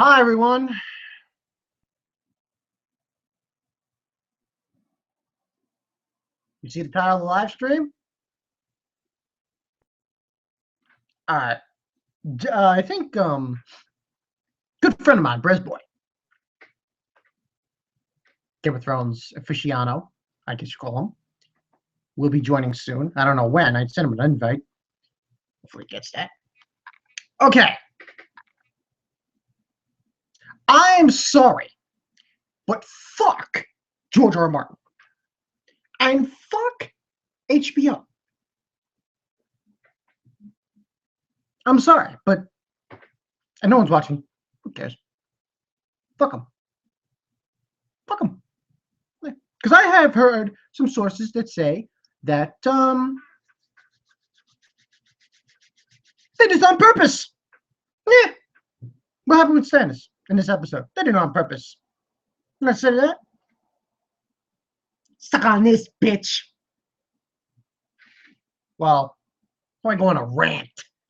Hi, everyone. You see the title of the live stream? All right. I think good friend of mine, Bresboy, Game of Thrones aficionado, I guess you call him, will be joining soon. I don't know when. I sent him an invite. Hopefully he gets that. Okay. I'm sorry, but fuck George R. R. Martin. And fuck HBO. I'm sorry, but and no one's watching. Who cares? Fuck them. Fuck them. Because I have heard some sources that say that they did it on purpose. Yeah. What happened with Stannis in this episode? They did it on purpose. And I said that. Suck on this, bitch. Well, I go on a rant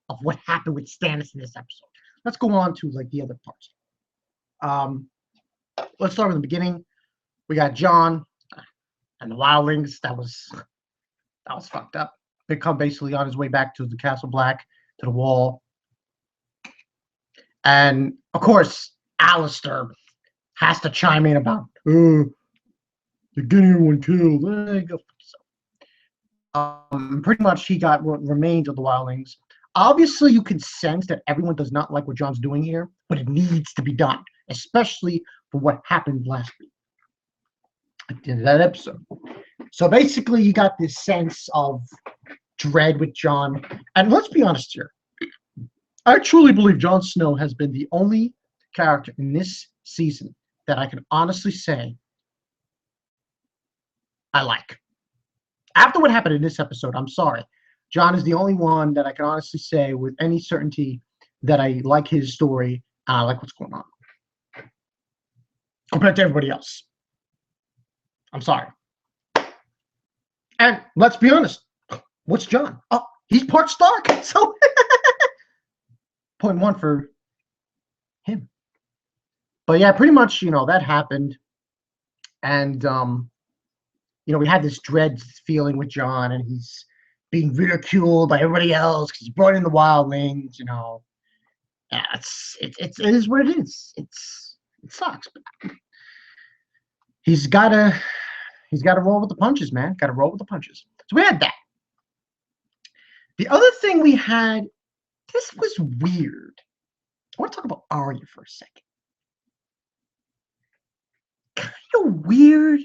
of what happened with Stannis in this episode. Let's go on to like the other parts. Let's start with the beginning. We got Jon and the wildlings. That was fucked up. They come basically on his way back to the Castle Black, to the wall. And of course, Alistair has to chime in about they're getting everyone killed. Pretty much he got what remained of the wildlings. Obviously, you can sense that everyone does not like what Jon's doing here, but it needs to be done, especially for what happened last week at the end of that episode. So basically, you got this sense of dread with Jon. And let's be honest here. I truly believe Jon Snow has been the only character in this season that I can honestly say I like. After what happened in this episode, I'm sorry. Jon is the only one that I can honestly say with any certainty that I like his story and I like what's going on. Compared to everybody else. I'm sorry. And let's be honest. What's Jon? Oh, he's part Stark. So, point one for him. But yeah, pretty much, that happened. And, we had this dread feeling with Jon, and he's being ridiculed by everybody else because he brought in the wildlings, Yeah, it is what it is. It sucks. But he's gotta roll with the punches, man. Gotta roll with the punches. So we had that. The other thing we had, this was weird. I want to talk about Arya for a second. Kind of weird.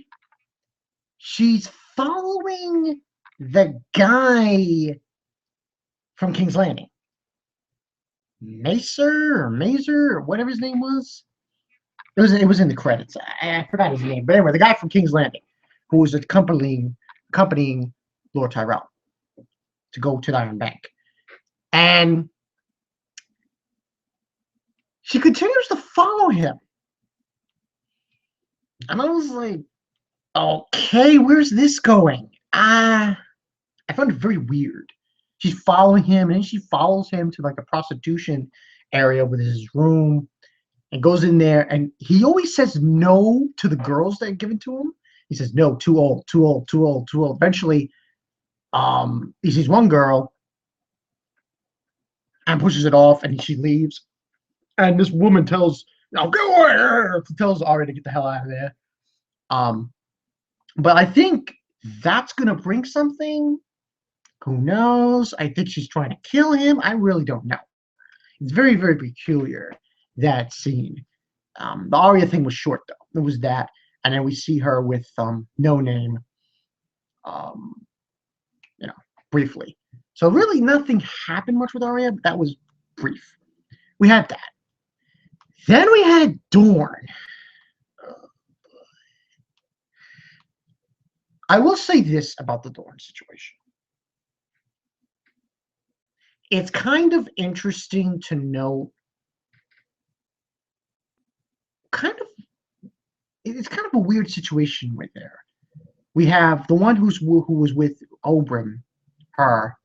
She's following the guy from King's Landing. Mazer or whatever his name was. It was in the credits. I forgot his name. But anyway, the guy from King's Landing, who was accompanying Lord Tyrell to go to the Iron Bank. And she continues to follow him. And I was like, okay, where's this going? I found it very weird. She's following him, and then she follows him to like a prostitution area with his room and goes in there. And he always says no to the girls that are given to him. He says, no, too old, too old, too old, too old. Eventually, he sees one girl and pushes it off, and she leaves. And this woman tells Arya to get the hell out of there. But I think that's gonna bring something. Who knows? I think she's trying to kill him. I really don't know. It's very, very peculiar, that scene. The Arya thing was short though. It was that, and then we see her with no name. Briefly. So really nothing happened much with Arya, but that was brief. We had that. Then we had Dorne. I will say this about the Dorne situation. It's kind of interesting to know. It's kind of a weird situation right there. We have the one who was with Oberyn, her,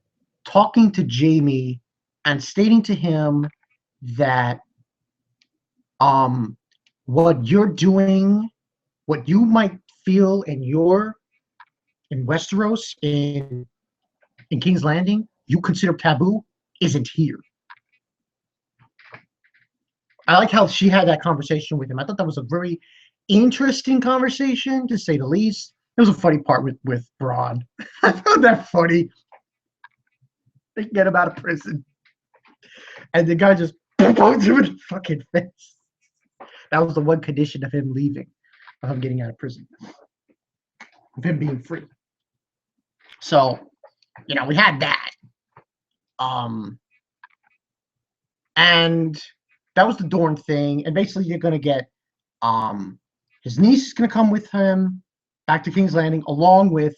talking to Jaime and stating to him that um, what you're doing, what you might feel in Westeros, in King's Landing, you consider taboo, isn't here. I like how she had that conversation with him. I thought that was a very interesting conversation, to say the least. There was a funny part with Braun. I found that funny. They get him out of prison, and the guy just pokes him in the fucking face. That was the one condition of him leaving, of him getting out of prison, of him being free. So, we had that. And that was the Dorne thing. And basically, you're going to get his niece is going to come with him back to King's Landing, along with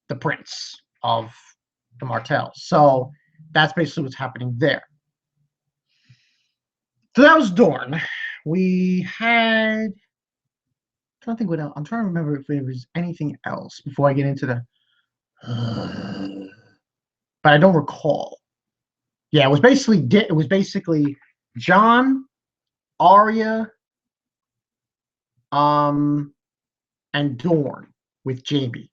the prince of the Martells. So that's basically what's happening there. So that was Dorne. We had, I'm trying to think what else. I'm trying to remember if there was anything else before I get into the, but I don't recall. Yeah, it was basically Jon, Arya, and Dorne with Jaime.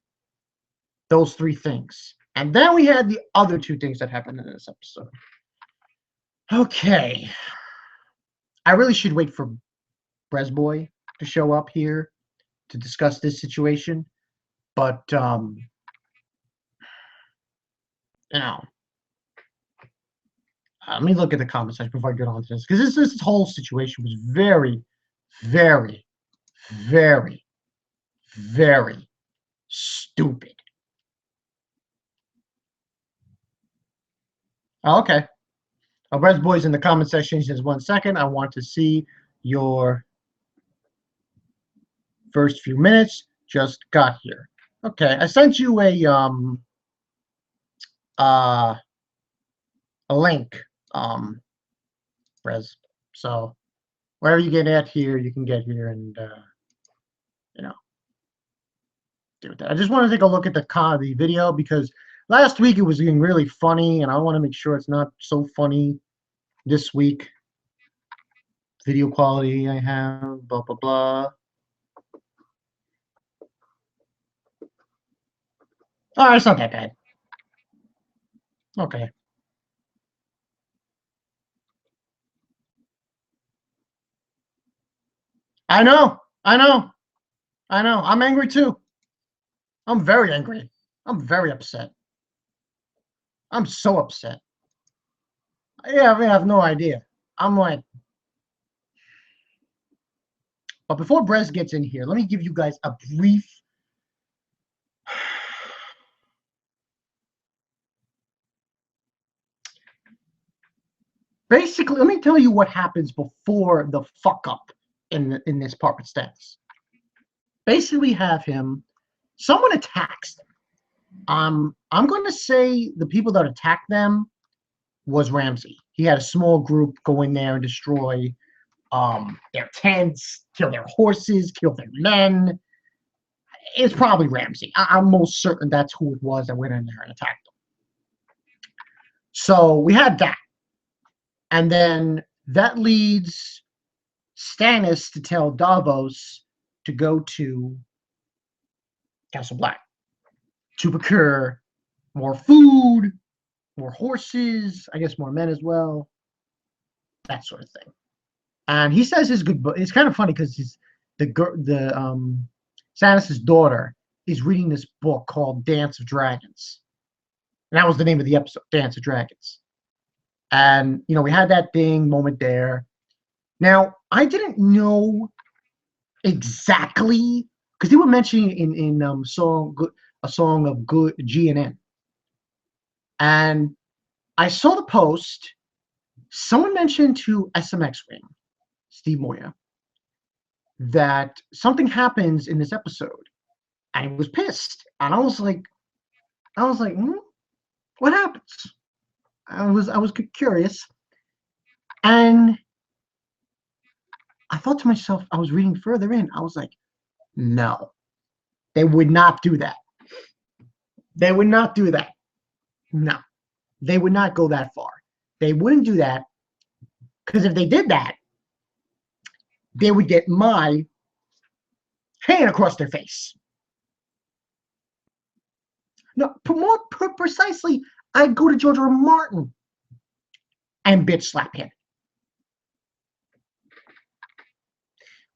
Those three things. And then we had the other two things that happened in this episode. Okay. I really should wait for Bresboy to show up here to discuss this situation. But, let me look at the comment section before I get on to this. Because this whole situation was very, very, very, very stupid. Oh, okay. Res Boy's in the comment section. He says, 1 second. I want to see your first few minutes. Just got here. Okay. I sent you a link, Res. So wherever you get at here, you can get here and, do that. I just want to take a look at the video, because last week it was getting really funny, and I want to make sure it's not so funny this week. Video quality I have, blah, blah, blah. Oh, it's not that bad. Okay. I know. I'm angry too. I'm very angry. I'm very upset. I'm so upset. Yeah, I have no idea. I'm like, but before Brez gets in here, let me give you guys a brief basically, let me tell you what happens before the fuck up in this part with Stannis. Basically, have someone attacks them. I'm going to say the people that attacked them was Ramsay. He had a small group go in there and destroy their tents, kill their horses, kill their men. It's probably Ramsay. I'm most certain that's who it was that went in there and attacked them. So we had that. And then that leads Stannis to tell Davos to go to Castle Black to procure more food, more horses, I guess more men as well, that sort of thing. And he says his good book. It's kind of funny because Stannis' daughter is reading this book called Dance of Dragons. And that was the name of the episode, Dance of Dragons. And, we had that moment there. Now, I didn't know exactly, because they were mentioning in a song of good GNN. And I saw the post. Someone mentioned to SMX Wing, Steve Moya, that something happens in this episode. And he was pissed. And I was like, what happens? I was curious. And I thought to myself, I was reading further in, I was like, no, they would not do that. They would not do that. No, they would not go that far. They wouldn't do that, because if they did that, they would get my hand across their face. No, more precisely, I'd go to George R. R. Martin and bitch slap him.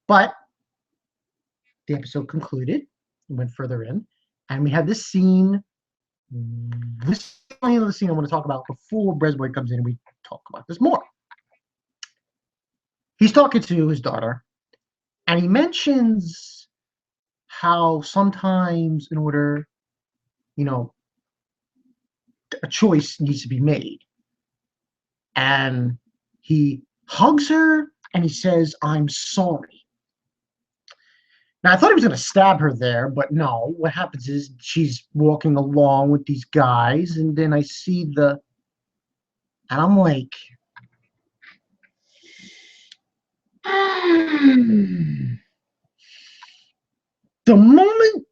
But the episode concluded, went further in, and we had this scene. This is the scene I want to talk about before Bresboy comes in and we talk about this more. He's talking to his daughter, and he mentions how sometimes in order, a choice needs to be made. And he hugs her and he says, "I'm sorry." Now, I thought he was going to stab her there, but no. What happens is she's walking along with these guys, and then I see and I'm like, the moment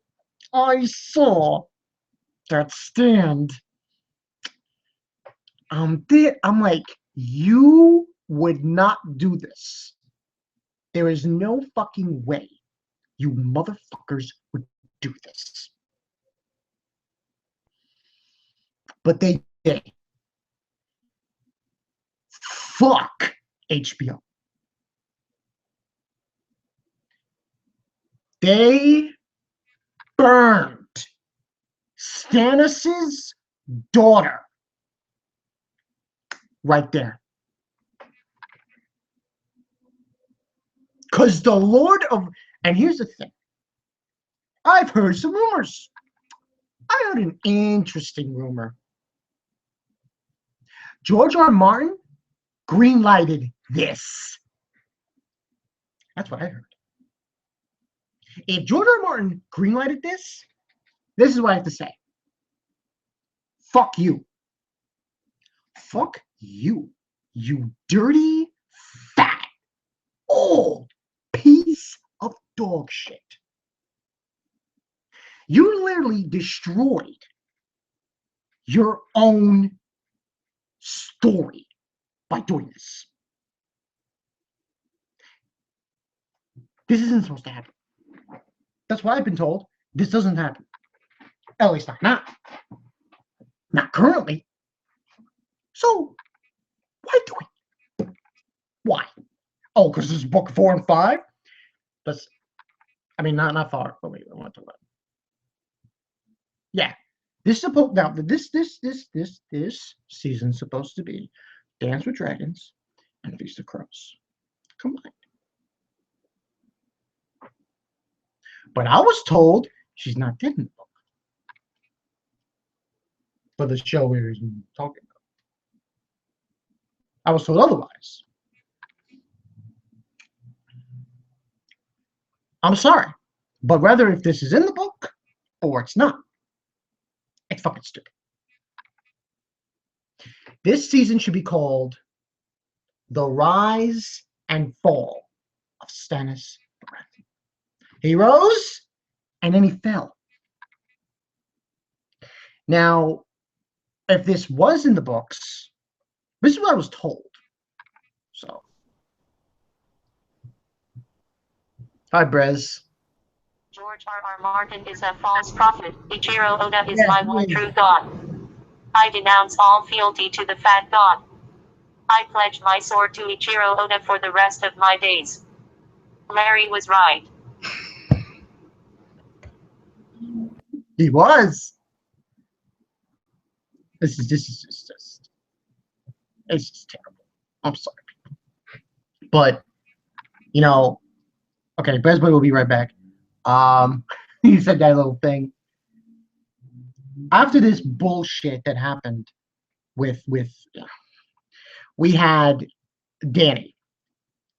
I saw that stand, I'm like, you would not do this. There is no fucking way you motherfuckers would do this. But they did. Fuck HBO. They burned Stannis' daughter right there. Because the Lord of... And here's the thing. I've heard some rumors. I heard an interesting rumor. George R. R. Martin greenlighted this. That's what I heard. If George R. R. Martin greenlighted this is what I have to say. Fuck you. Fuck you. You dirty, fat, old piece of dog shit. You literally destroyed your own story by doing this. This isn't supposed to happen. That's what I've been told. This doesn't happen. At least not currently. So why do it? Why? Oh, because this is book 4 and 5. That's, not far. But wait, I want to talk about it. Yeah, this is supposed now. This season's supposed to be Dance with Dragons and Feast of Crows combined. But I was told she's not dead in the book. For the show we were talking about. I was told otherwise. I'm sorry. But whether if this is in the book or it's not, it's fucking stupid. This season should be called The Rise and Fall of Stannis Baratheon. He rose and then he fell. Now, if this was in the books, this is what I was told. So, hi, Brez. George R. R. Martin is a false prophet. Ichiro Oda is my one true God. I denounce all fealty to the fat god. I pledge my sword to Ichiro Oda for the rest of my days. Mary was right. He was. This is just it's just terrible. I'm sorry. But okay, Bresboy will be right back. He said that little thing. After this bullshit that happened with we had Dany.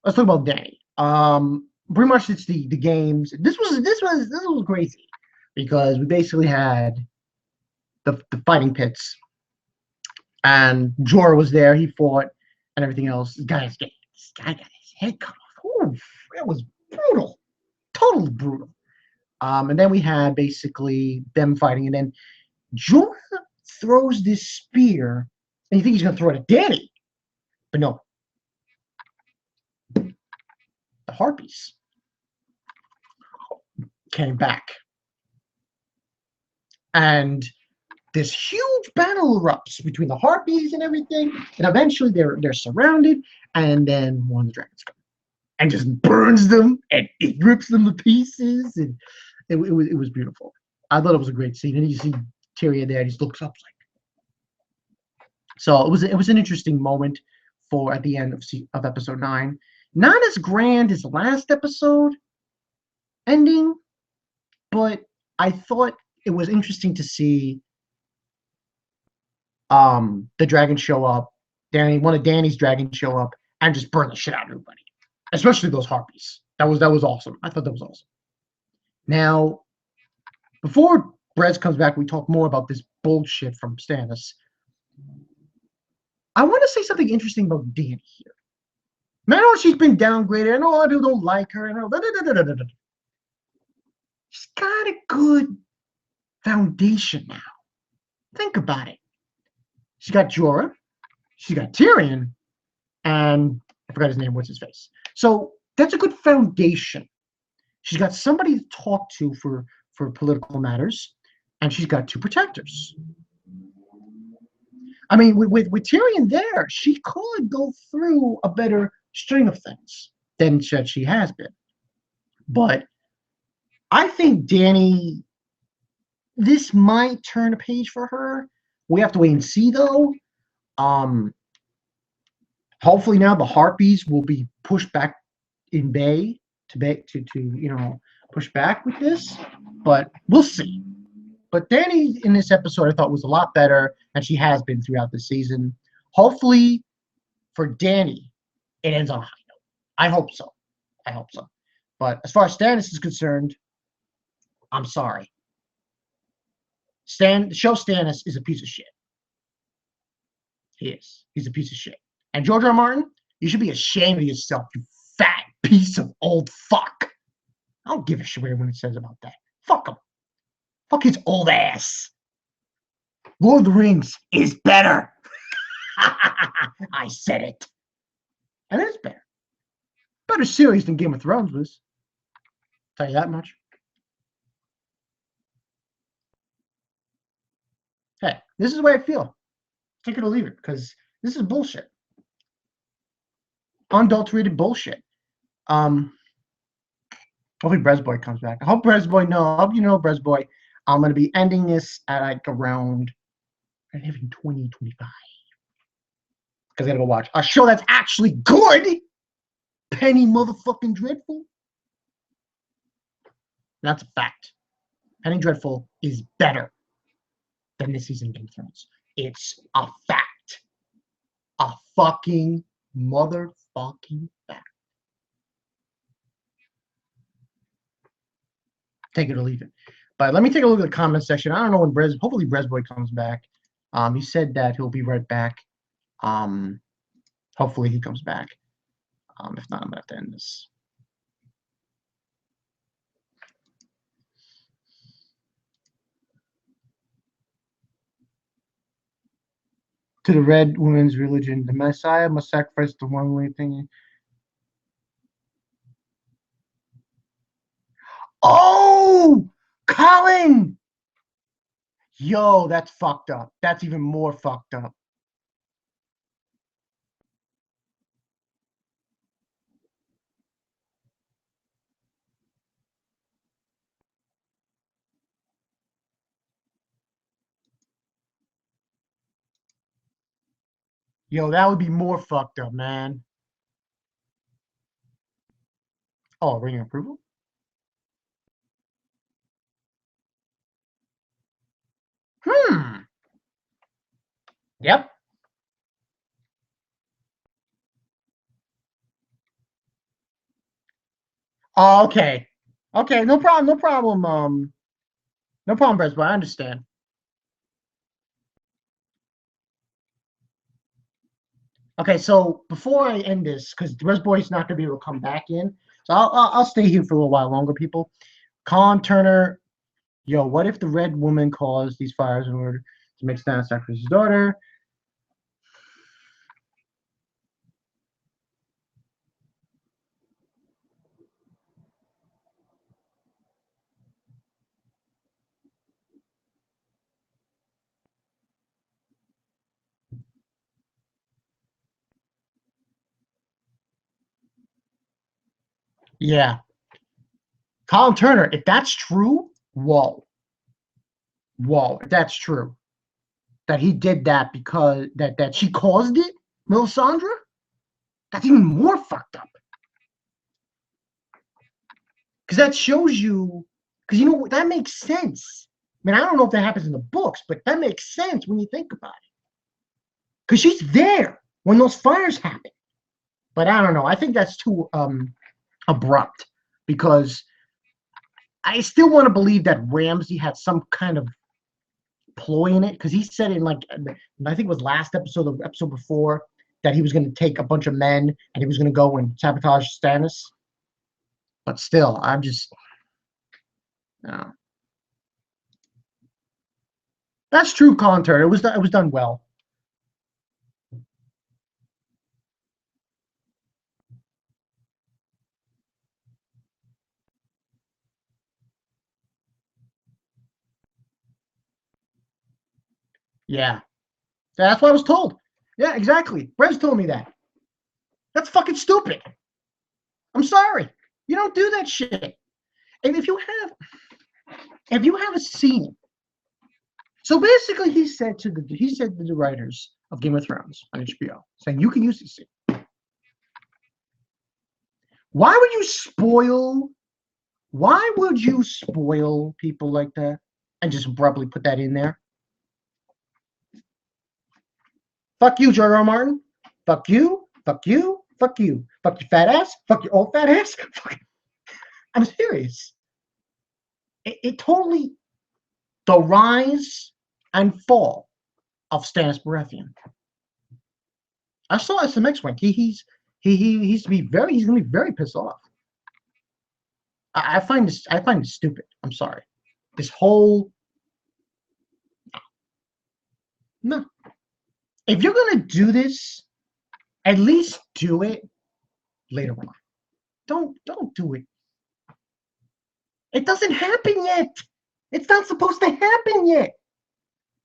Let's talk about Dany. Pretty much it's the games. This was crazy because we basically had the fighting pits, and Jorah was there. He fought and everything else. This guy got his head cut off. Ooh, it was brutal, totally brutal. And then we had basically them fighting, and then Jorah throws this spear, and you think he's gonna throw it at Dany, but no. The the harpies came back. And this huge battle erupts between the harpies and everything, and eventually they're surrounded, and then one of the dragons comes and just burns them, and it rips them to pieces, and it was beautiful. I thought it was a great scene, and you see Tyrion there, and he just looks up like. So it was an interesting moment for at the end of episode 9. Not as grand as the last episode ending, but I thought it was interesting to see the dragon show up, one of Dany's dragons show up and just burn the shit out of everybody, especially those harpies. That was awesome. I thought that was awesome. Now, before Brez comes back, we talk more about this bullshit from Stannis. I want to say something interesting about Dany here. I know she's been downgraded. I know a lot of people don't like her. She's got a good foundation now. Think about it. She's got Jorah, she's got Tyrion, and I forgot his name. What's his face? So that's a good foundation. She's got somebody to talk to for political matters, and she's got 2 protectors. I mean, with Tyrion there, she could go through a better string of things than she has been. But I think Dany, this might turn a page for her. We have to wait and see, though. Hopefully now the harpies will be pushed back in bay to push back with this, but we'll see. But Dany in this episode I thought was a lot better, and she has been throughout the season. Hopefully for Dany, it ends on a high note. I hope so. But as far as Stannis is concerned, I'm sorry. Show Stannis is a piece of shit. He is. He's a piece of shit. And George R. R. Martin, you should be ashamed of yourself, you fat piece of old fuck. I don't give a shit what anyone says about that. Fuck him. Fuck his old ass. Lord of the Rings is better. I said it. And it's better. Better series than Game of Thrones was. Tell you that much. Hey, this is the way I feel. Take it or leave it, because this is bullshit. Unadulterated bullshit. Hopefully Bresboy comes back. I hope Bresboy Bresboy. I'm going to be ending this at like around 2025. Because I got to go watch a show that's actually good. Penny motherfucking Dreadful. That's a fact. Penny Dreadful is better than this season of Game of Thrones. It's a fact. A fucking motherfucking fact. Take it or leave it. But let me take a look at the comment section. I don't know when hopefully Bresboy comes back. He said that he'll be right back. Hopefully he comes back. If not, I'm gonna have to end this. To the Red Woman's religion, the Messiah must sacrifice the one way thing. Oh, Colin! Yo, that's fucked up. That's even more fucked up. Yo, that would be more fucked up, man. Oh, rating approval? Yep. Oh, okay. Okay, no problem, no problem. No problem, Bresboy. I understand. Okay, so before I end this, because Bresboy's not gonna be able to come back in, so I'll stay here for a little while longer, people. Colin Turner, yo, what if the Red Woman caused these fires in order to make Stannis sacrifice his daughter? Yeah. Colin Turner, if that's true, whoa. Whoa, if that's true. That he did that because that she caused it, Melisandre? That's even more fucked up. Because that shows you, because you know, that makes sense. I mean, I don't know if that happens in the books, but that makes sense when you think about it. Because she's there when those fires happen. But I don't know. I think that's too abrupt because I still want to believe that Ramsay had some kind of ploy in it because he said in like I think it was last episode or episode before that he was going to take a bunch of men and he was going to go and sabotage Stannis. But still, I'm just no. That's true, Colin Turner. It was done well. Yeah, that's what I was told. Yeah, exactly. Brez told me that. That's fucking stupid. I'm sorry. You don't do that shit. And if you have a scene, so basically he said to the writers of Game of Thrones on HBO, saying you can use this scene. Why would you spoil? Why would you spoil people like that and just abruptly put that in there? Fuck you, George R. R. Martin. Fuck you. Fuck you. Fuck you. Fuck your fat ass. Fuck your old fat ass. I'm serious. It totally the rise and fall of Stannis Baratheon. I saw SMX went. He's gonna be very pissed off. I find this stupid. I'm sorry. This whole no. If you're gonna do this, at least do it later on. Don't do it. It doesn't happen yet. It's not supposed to happen yet.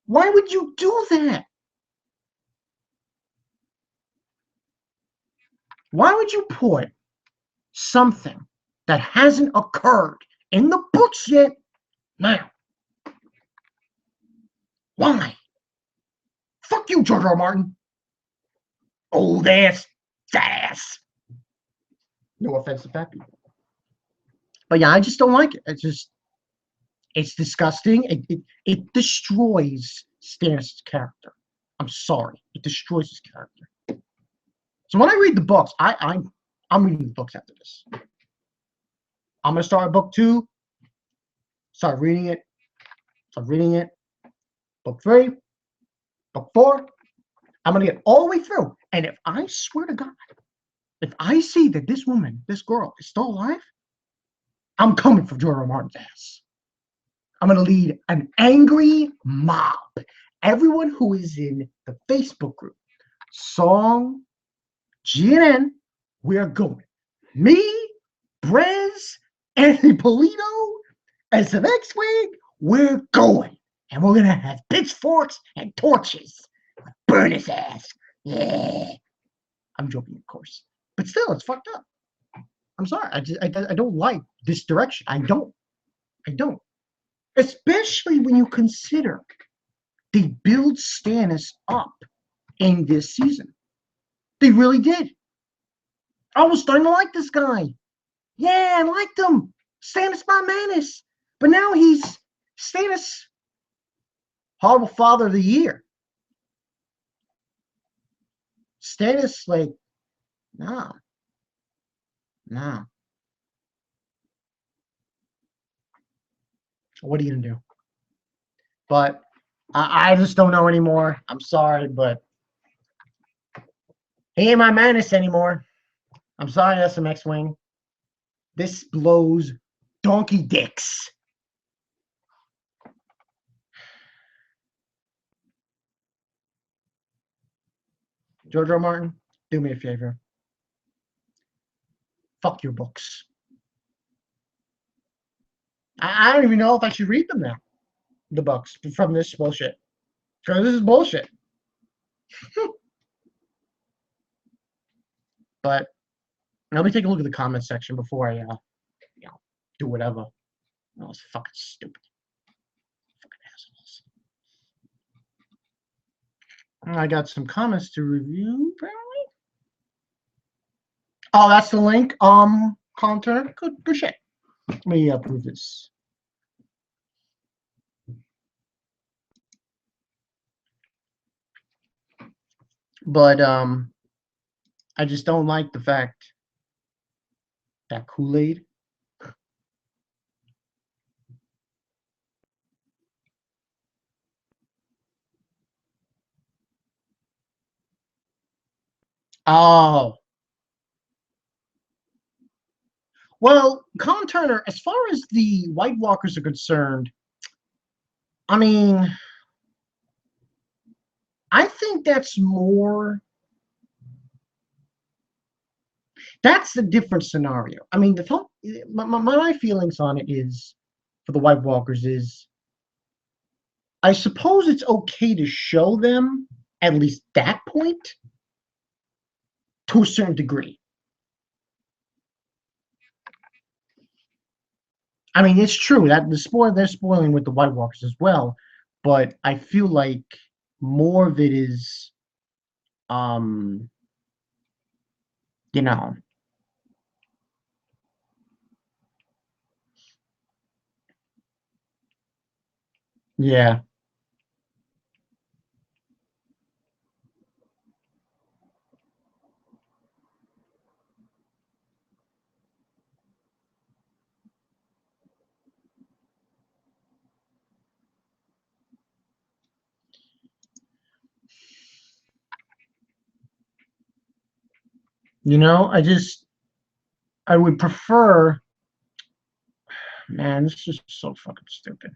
Why would you do that? Why would you put something that hasn't occurred in the books yet now? Why? Fuck you, George R. R. Martin. Old ass, fat ass. No offense to fat people. But yeah, I just don't like it. It's disgusting. It destroys Stannis' character. I'm sorry. It destroys his character. So when I read the books, I'm reading the books after this. I'm gonna start book 2. Start reading it. Book 3, book 4. I'm gonna get all the way through. And if I swear to God, if I see that this woman, this girl, is still alive, I'm coming for George R. R. Martin's ass. I'm gonna lead an angry mob. Everyone who is in the Facebook group, Song, GNN, we are going. Me, Brez, Anthony Polito, SMX Wing, we're going. And we're gonna have pitchforks and torches. Burn his ass. Yeah. I'm joking, of course. But still, it's fucked up. I'm sorry. I don't like this direction. I don't. Especially when you consider they build Stannis up in this season. They really did. I was starting to like this guy. Yeah, I liked him. Stannis my Manus. But now he's Stannis Horrible Father of the Year. Stannis, like, no. What are you gonna do? But I just don't know anymore. I'm sorry, but he ain't my Manus anymore. I'm sorry, SMX Wing. This blows donkey dicks. George R. R. Martin, do me a favor. Fuck your books. I don't even know if I should read them now. The books from this bullshit. Because this is bullshit. But Let me take a look at the comment section before I, do whatever. Oh, it's fucking stupid. Fucking assholes. I got some comments to review, apparently. Oh, that's the link. Content. Good shit. Let me approve this. But I just don't like the fact that Kool-Aid. Oh. Well, Colin Turner, as far as the White Walkers are concerned, I mean, I think that's a different scenario. I mean, my feelings on it is, for the White Walkers, is I suppose it's okay to show them at least that point to a certain degree. I mean, it's true that they're spoiling with the White Walkers as well, but I feel like more of it is, you know, yeah. You know, I would prefer, man, this is just so fucking stupid.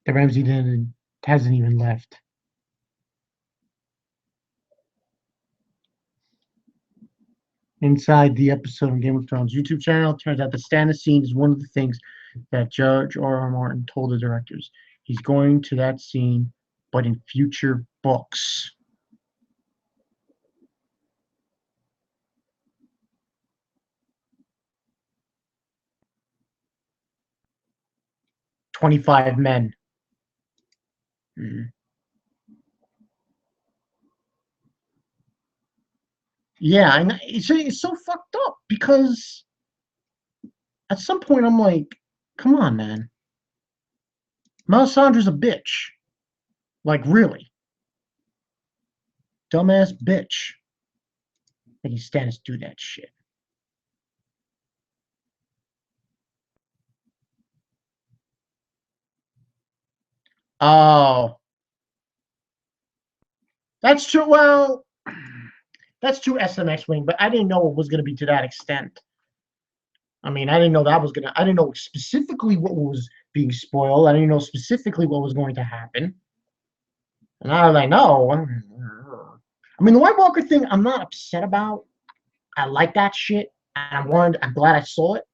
The Ramsey hasn't even left. Inside the episode on Game of Thrones YouTube channel, turns out the Stannis scene is one of the things that George R.R. Martin told the directors. He's going to that scene, but in future books. "25 men." Yeah, and it's so fucked up because at some point I'm like, come on, man. Melisandre's a bitch. Like, really. Dumbass bitch. And you Stannis do that shit. Oh. That's true. Well, that's true SMX wing, but I didn't know it was going to be to that extent. I mean, I didn't know I didn't know specifically what was being spoiled. I didn't know specifically what was going to happen. And now that I know, I mean, the White Walker thing, I'm not upset about. I like that shit. And I'm glad I saw it.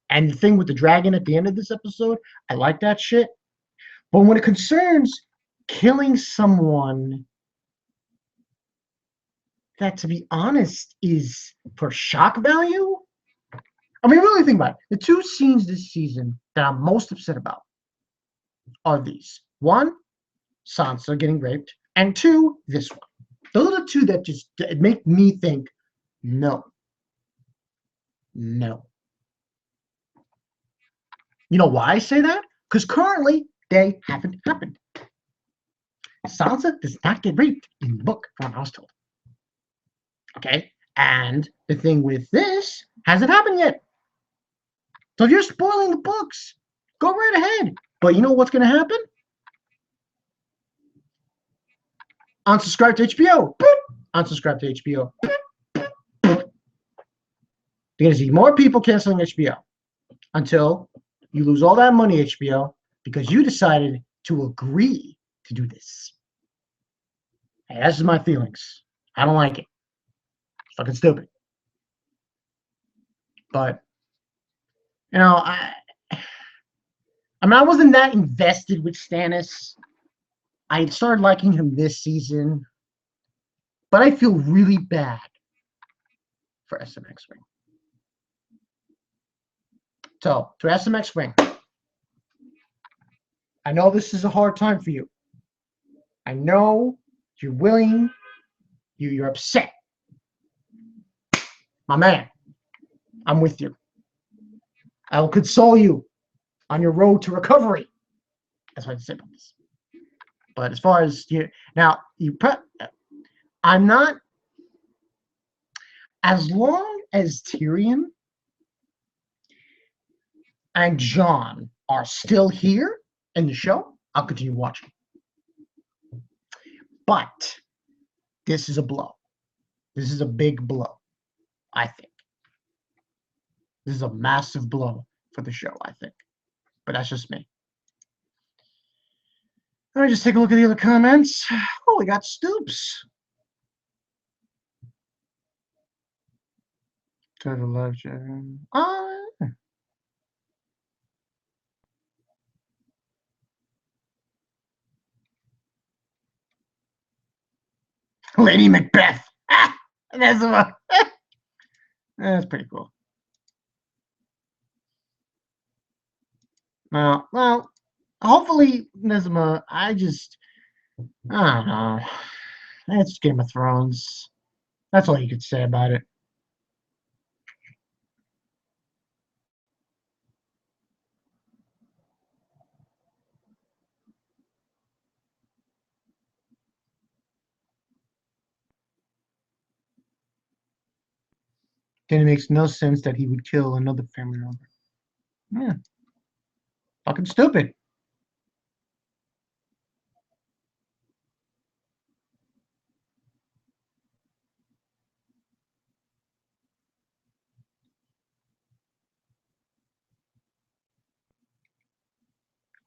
And the thing with the dragon at the end of this episode, I like that shit. But when it concerns killing someone that, to be honest, is for shock value, I mean, really think about it. The two scenes this season that I'm most upset about are these. One, Sansa getting raped, and two, this one. Those are the two that just make me think, no. No. You know why I say that? Because currently, they haven't happened. Sansa does not get raped in the book, from what I was told. Okay? And the thing with this hasn't happened yet. So if you're spoiling the books, go right ahead. But you know what's going to happen? Unsubscribe to HBO. Boop. Unsubscribe to HBO. Boop. Boop. You're going to see more people canceling HBO until you lose all that money, HBO, because you decided to agree to do this. Hey, that's just my feelings. I don't like it. fucking stupid. But you know, I mean, I wasn't that invested with Stannis. I started liking him this season, but I feel really bad for SMX Wing. So, to SMX Wing, I know this is a hard time for you. I know you're willing, you're upset. My man, I'm with you. I will console you on your road to recovery. That's what I say about this. But as far as you now, I'm not. As long as Tyrion and Jon are still here in the show, I'll continue watching. But this is a blow. This is a big blow, I think. This is a massive blow for the show, I think. But that's just me. Let me just take a look at the other comments. Oh, we got Stoops. To the left, Lady Macbeth. That's pretty cool. Well, hopefully, Nesma, I don't know. It's Game of Thrones. That's all you could say about it. Then it makes no sense that he would kill another family member. Yeah. Fucking stupid.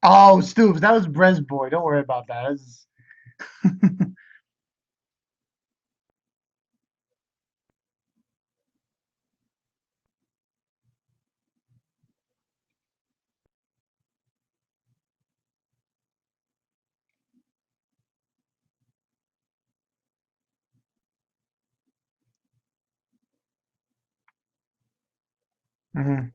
Oh, Stoops, that was Brez boy. Don't worry about that. Mhm.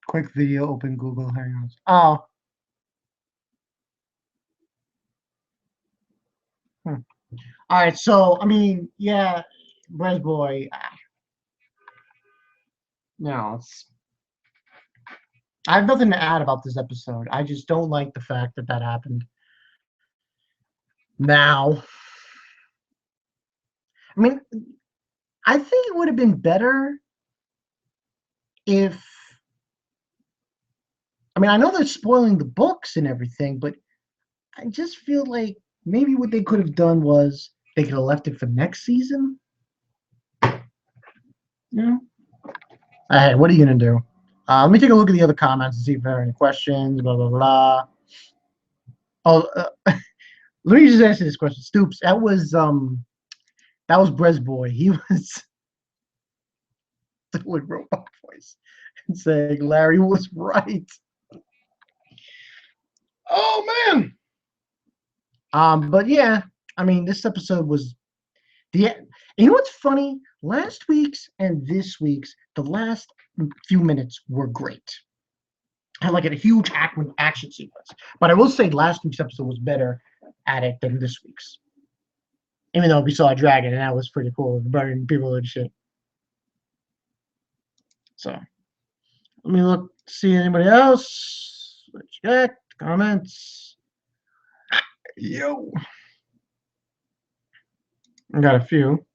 Quick video, open Google Hangouts. Oh. Hmm. All right, so I mean, yeah, Brez boy. No, I have nothing to add about this episode. I just don't like the fact that happened. Now, I mean, I think it would have been better if. I mean, I know they're spoiling the books and everything, but I just feel like maybe what they could have done was they could have left it for next season. Yeah. Hey, what are you gonna do? Let me take a look at the other comments and see if there are any questions. Blah blah blah. Oh, let me just answer this question. Stoops, that was Brez boy. He was doing robot voice and saying Larry was right. Oh man. But yeah, I mean, this episode was you know what's funny? Last week's and this week's, the last few minutes were great. I had like a huge action sequence. But I will say last week's episode was better at it than this week's. Even though we saw a dragon, and that was pretty cool, burning people and shit. So let me look, see anybody else. Let's check comments. Yo. I got a few.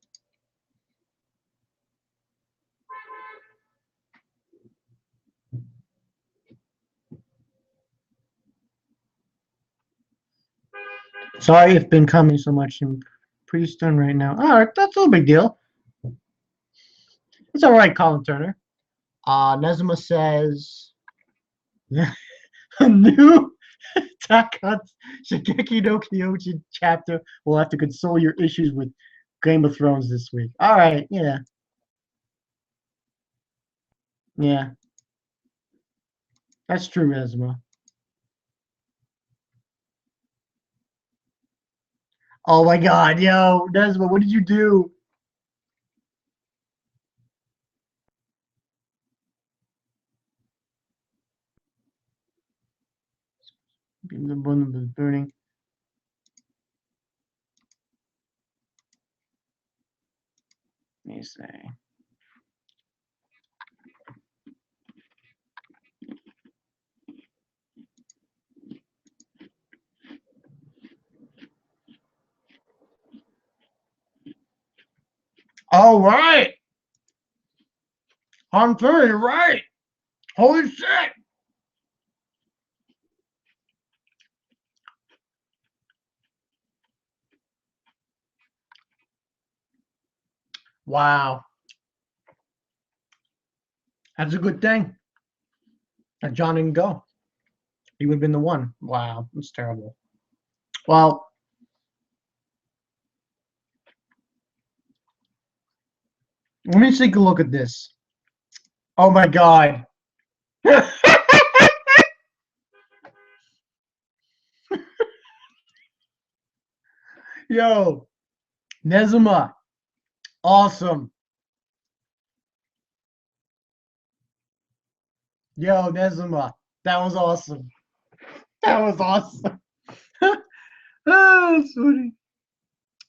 Sorry if been coming so much. I'm pretty stunned right now. All right, that's no big deal. It's all right, Colin Turner. Nezma says, new Attack on Shingeki no Kyojin chapter will have to console your issues with Game of Thrones this week. All right, yeah. Yeah. That's true, Ezra. Oh my god, yo, Nesma, what did you do? The one was burning. Let me say. All right. Hunter, you're right. Holy shit. Wow. That's a good thing that Jon didn't go. He would have been the one. Wow, that's terrible. Well, let me take a look at this. Oh my god. Yo, Nezuma. Awesome. Yo, Nezuma. That was awesome. That was awesome. Oh, that's funny.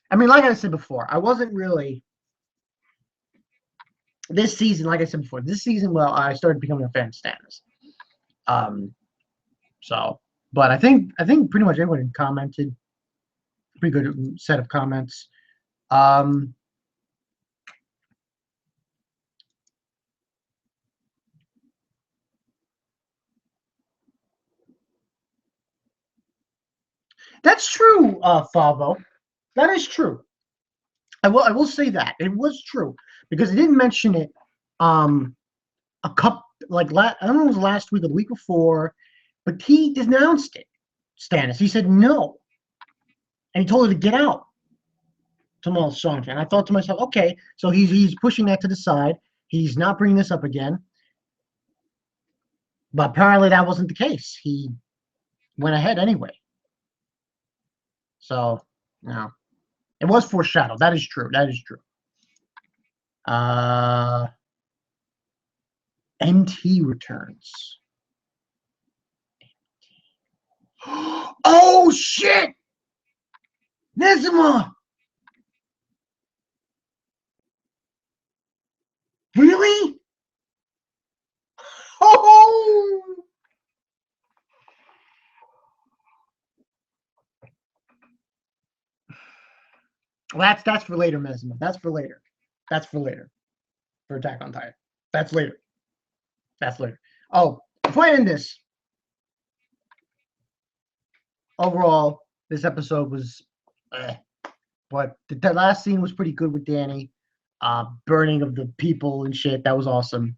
I mean, like I said before, I wasn't really this season. Like I said before, this season, well, I started becoming a fan of Stannis. Um, so, but I think pretty much everyone commented. Pretty good set of comments. Um, that's true, Favo. That is true. I will say that it was true because he didn't mention it. A cup like I don't know if it was last week or the week before, but he denounced it. Stannis. He said no, and he told her to get out. To Melisandre, and I thought to myself, okay, so he's pushing that to the side. He's not bringing this up again. But apparently that wasn't the case. He went ahead anyway. So, no. It was foreshadowed. That is true. That is true. NT returns. Oh, shit! Nezima! Really? Oh! Well, that's for later, Nezima. That's for later. That's for later. For Attack on Titan. That's later. That's later. Oh, before I end this, overall, this episode was, but the last scene was pretty good with Dany. Burning of the people and shit. That was awesome.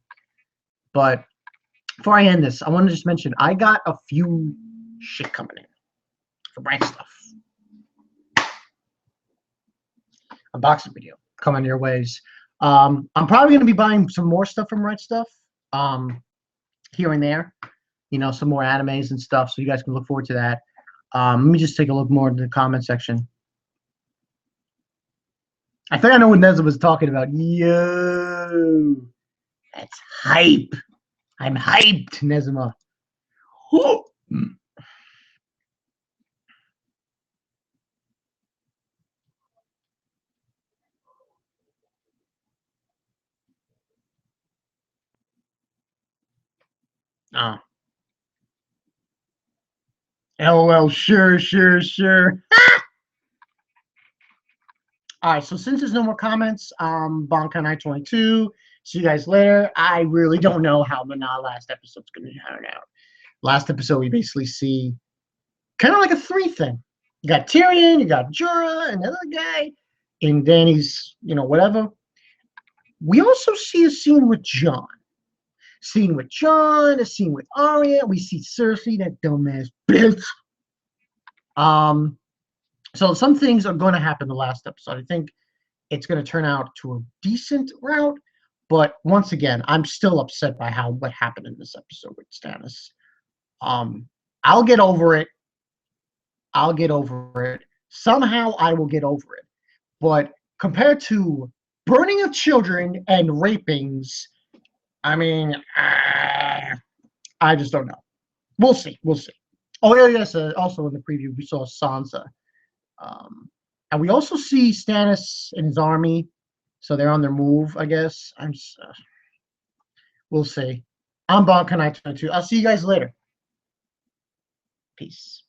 But before I end this, I want to just mention I got a few shit coming in for brand stuff. Unboxing video coming your ways. I'm probably going to be buying some more stuff from Right Stuff here and there. You know, some more animes and stuff, so you guys can look forward to that. Let me just take a look more into the comment section. I think I know what Nezza was talking about. Yo, that's hype. I'm hyped, Nezma. Oh. LOL, sure. All right, so since there's no more comments, Bonka Night 22. See you guys later. I really don't know how the last episode's going to turn out. Last episode, we basically see kind of like a three thing. You got Tyrion, you got Jorah, another guy, in Dany's, whatever. We also see a scene with Jon. scene with Jon, a scene with Arya. We see Cersei, that dumbass bitch. So some things are going to happen the last episode. I think it's going to turn out to a decent route, but once again, I'm still upset by what happened in this episode with Stannis. I'll get over it. I'll get over it. Somehow I will get over it. But compared to burning of children and rapings, I mean, I just don't know. We'll see. We'll see. Oh, yeah, yes. Also in the preview, we saw Sansa. And we also see Stannis and his army. So they're on their move, I guess. We'll see. I'm Bon Kanai 22. I'll see you guys later. Peace.